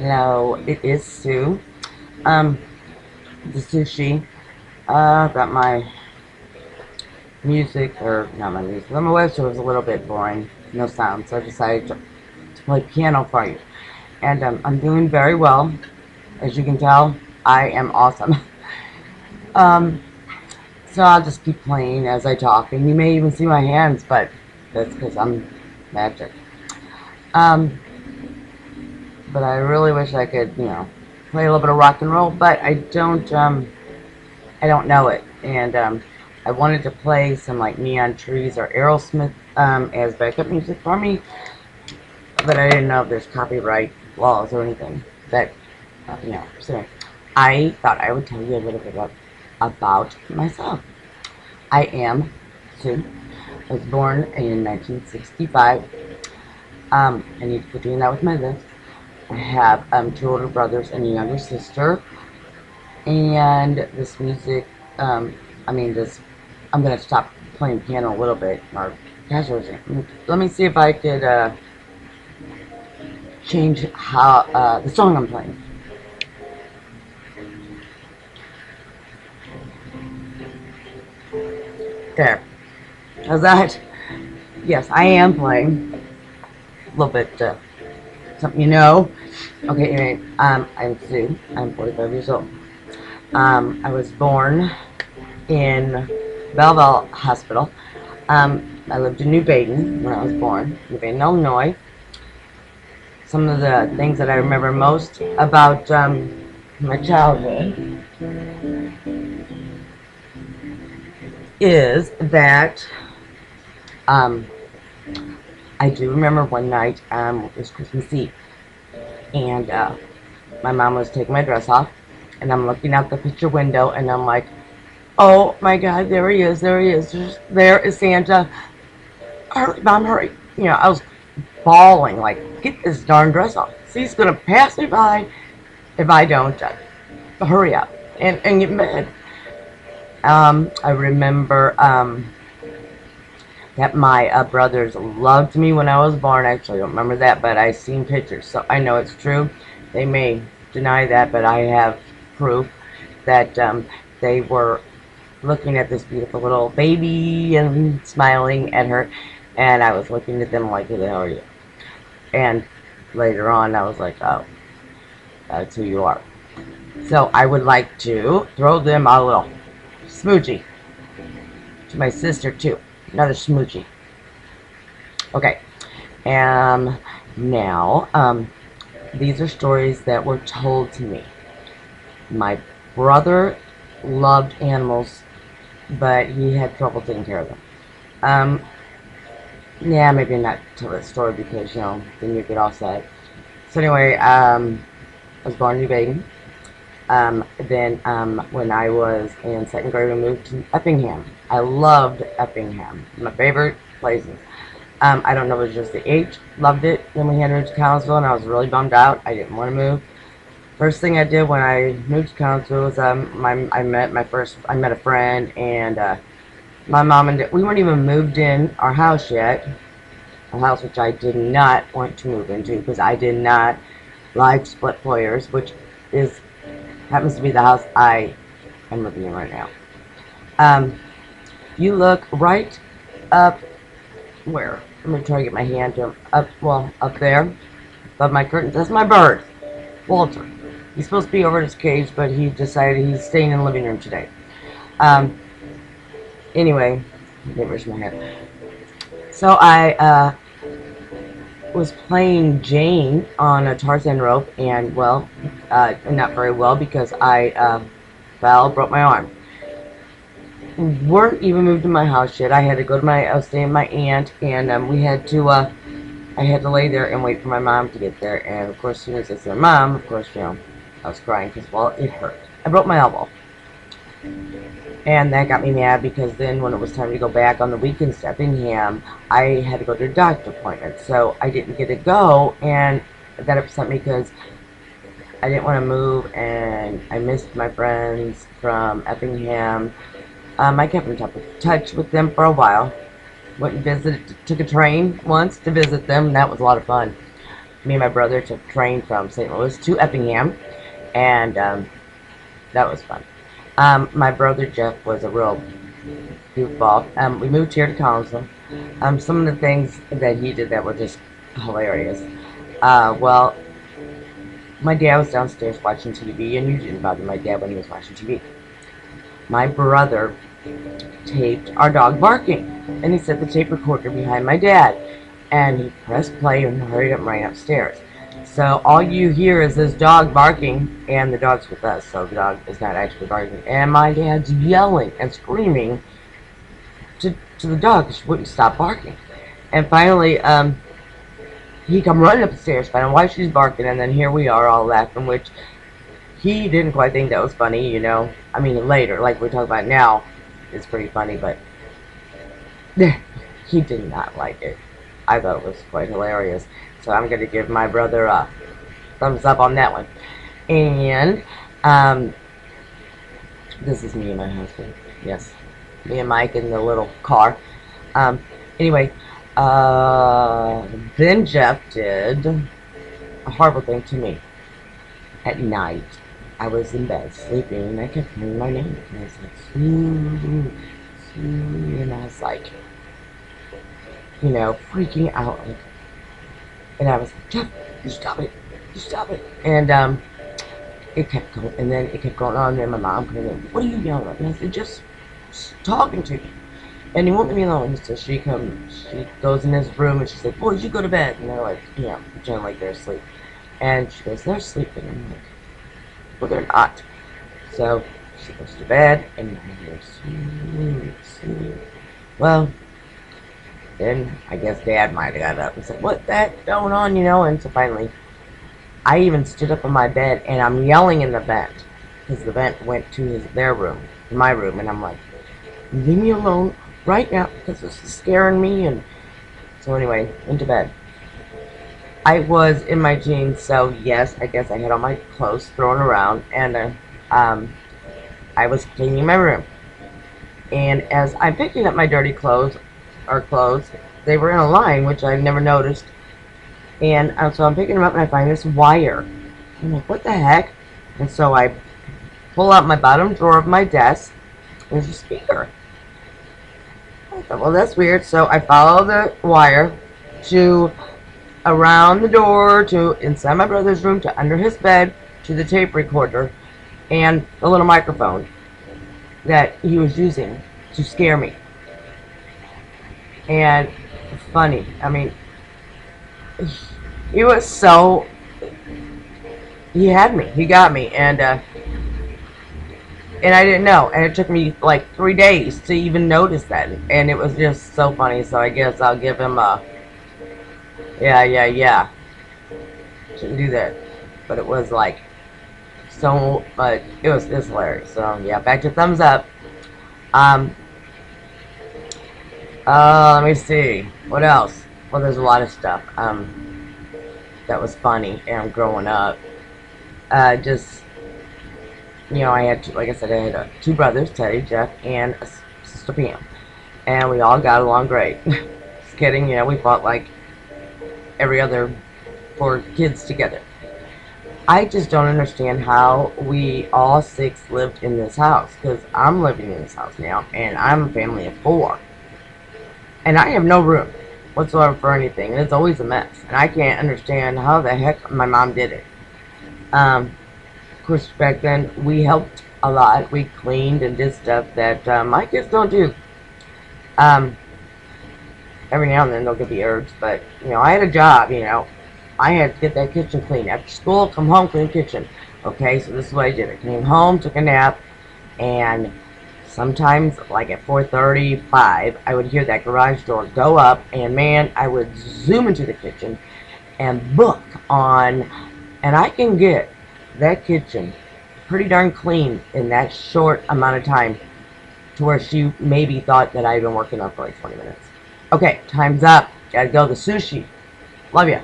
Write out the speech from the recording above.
Hello, it is Sue. Um, the Sushi. Got my music, or not my music. My website was a little bit boring, no sound, so I decided to play piano for you. And I'm doing very well. As you can tell, I am awesome. um, so I'll just keep playing as I talk, and you may even see my hands, but that's because I'm magic. Um, but I really wish I could, play a little bit of rock and roll, but I don't. I don't know it. And I wanted to play some like Neon Trees or Aerosmith as backup music for me, but I didn't know if there's copyright laws or anything. That, so I thought I would tell you a little bit about myself. I am Sue. I was born in 1965. I need to quit doing that with my lips. I have two older brothers and a younger sister. And this music, this, I'm going to stop playing piano a little bit, or casually. Let me see if I could change how the song I'm playing. There. How's that? Yes, I am playing a little bit, something you know. Okay, anyway, I'm Sue. I'm 45 years old. I was born in Belleville Hospital. I lived in New Baden when I was born, New Baden, Illinois. Some of the things that I remember most about my childhood is that um, I do remember one night, it was Christmas Eve, and my mom was taking my dress off, and I'm looking out the picture window, and I'm like, oh my God, there he is, there he is, there is Santa. Hurry, Mom, hurry. I was bawling, like, get this darn dress off. He's going to pass me by if I don't. Hurry up and get mad. I remember that my brothers loved me when I was born. I actually don't remember that, but I've seen pictures, so I know it's true. They may deny that, but I have proof that they were looking at this beautiful little baby and smiling at her, and I was looking at them like, who the hell are you? And later on, I was like, oh, that's who you are. So I would like to throw them a little smoochie to my sister, too. Another smoochie. Okay. Now, these are stories that were told to me. My brother loved animals, but he had trouble taking care of them. Yeah, maybe not tell that story because, then you get all sad. So anyway, I was born in New Baden. Then when I was in second grade, we moved to Effingham. I loved Effingham. My favorite places. I don't know if it was just the age. Loved it. Then we had moved to Collinsville, and I was really bummed out. I didn't want to move. First thing I did when I moved to Collinsville was I met a friend, and my mom and dad, we weren't even moved in our house yet. A house which I did not want to move into because I did not like split foyers, which happens to be the house I am living in right now. You look right up where? Let me try to get my hand to up there, above my curtains. That's my bird, Walter. He's supposed to be over at his cage, but he decided he's staying in the living room today. Anyway, where's my hair? So I was playing Jane on a Tarzan rope, and not very well because I fell, broke my arm. Weren't even moved to my house yet. I was staying with my aunt, and I had to lay there and wait for my mom to get there. And of course, as soon as I said Mom, of course, I was crying because, it hurt. I broke my elbow. And that got me mad because then when it was time to go back on the weekends to Effingham, I had to go to a doctor appointment. So I didn't get to go, and that upset me because I didn't want to move, and I missed my friends from Effingham. I kept in touch with them for a while. Went and visited, took a train once to visit them, and that was a lot of fun. me and my brother took train from St. Louis to Effingham, and that was fun. My brother Jeff was a real goofball. We moved here to Collinsville. Some of the things that he did that were just hilarious. Well, my dad was downstairs watching TV, and you didn't bother my dad when he was watching TV. My brother taped our dog barking, and he set the tape recorder behind my dad, and he pressed play and hurried up right upstairs. So all you hear is this dog barking, and the dog's with us, so the dog is not actually barking. And my dad's yelling and screaming to the dog because she wouldn't stop barking. And finally, he come running upstairs, finding why she's barking, and then here we are all laughing, which he didn't quite think that was funny, you know. I mean, later, like we're talking about now, it's pretty funny, but he did not like it. I thought it was quite hilarious. So I'm going to give my brother a thumbs up on that one. And this is me and my husband. Yes, me and Mike in the little car. Anyway, then Jeff did a horrible thing to me. At night, I was in bed sleeping, and I kept hearing my name. And I was like, Sue, Sue, and I was like, you know, freaking out. Like, and I was like, Jeff, you stop it, you stop it. And it kept going, and then it kept going on. And then my mom came in, what are you yelling at? And I said, just talking to you. And he won't leave me alone. So she goes in his room, and she's like, boys, you go to bed. And they're like, you know, pretending like they're asleep. And she goes, they're sleeping. And I'm like, well, they're not. So she goes to bed, and I hear sleep, sleep. Well, then I guess Dad might have got up and said, what's that going on, you know? And so finally, I even stood up on my bed, and I'm yelling in the vent, because the vent went to their room, my room, and I'm like, leave me alone right now, because this is scaring me. And so anyway, into bed. I was in my jeans, so yes, I guess I had all my clothes thrown around, and I was cleaning my room. And as I'm picking up my dirty clothes, they were in a line, which I never noticed. And so I'm picking them up, and I find this wire. I'm like, what the heck? And so I pull out my bottom drawer of my desk. There's a speaker. I thought, well, that's weird. So I follow the wire to around the door, to inside my brother's room, to under his bed, to the tape recorder, and the little microphone that he was using to scare me. And funny, I mean, he was so, he had me, he got me, and I didn't know, and it took me like 3 days to even notice that, and it was just so funny. So I guess I'll give him a yeah. Shouldn't do that, but it was like so, but it was hilarious. So yeah, back to thumbs up. Let me see what else. Well, there's a lot of stuff that was funny, and growing up, just, you know, I had like I said, I had two brothers, Teddy, Jeff, and a sister Pam, and we all got along great. Just kidding, you know, we fought like every other 4 kids together. I just don't understand how we all 6 lived in this house, because I'm living in this house now, and I'm a family of 4, and I have no room whatsoever for anything, and it's always a mess, and I can't understand how the heck my mom did it. Of course, back then we helped a lot. We cleaned and did stuff that my kids don't do. Every now and then they'll get the urge, but, you know, I had a job, you know. I had to get that kitchen clean. After school, come home, clean the kitchen. Okay, so this is what I did. I came home, took a nap, and sometimes, like at 4:30, 5, I would hear that garage door go up, and man, I would zoom into the kitchen and book on, and I can get that kitchen pretty darn clean in that short amount of time, to where she maybe thought that I had been working on for like 20 minutes. Okay, time's up. Gotta go to Sueshi. Love ya.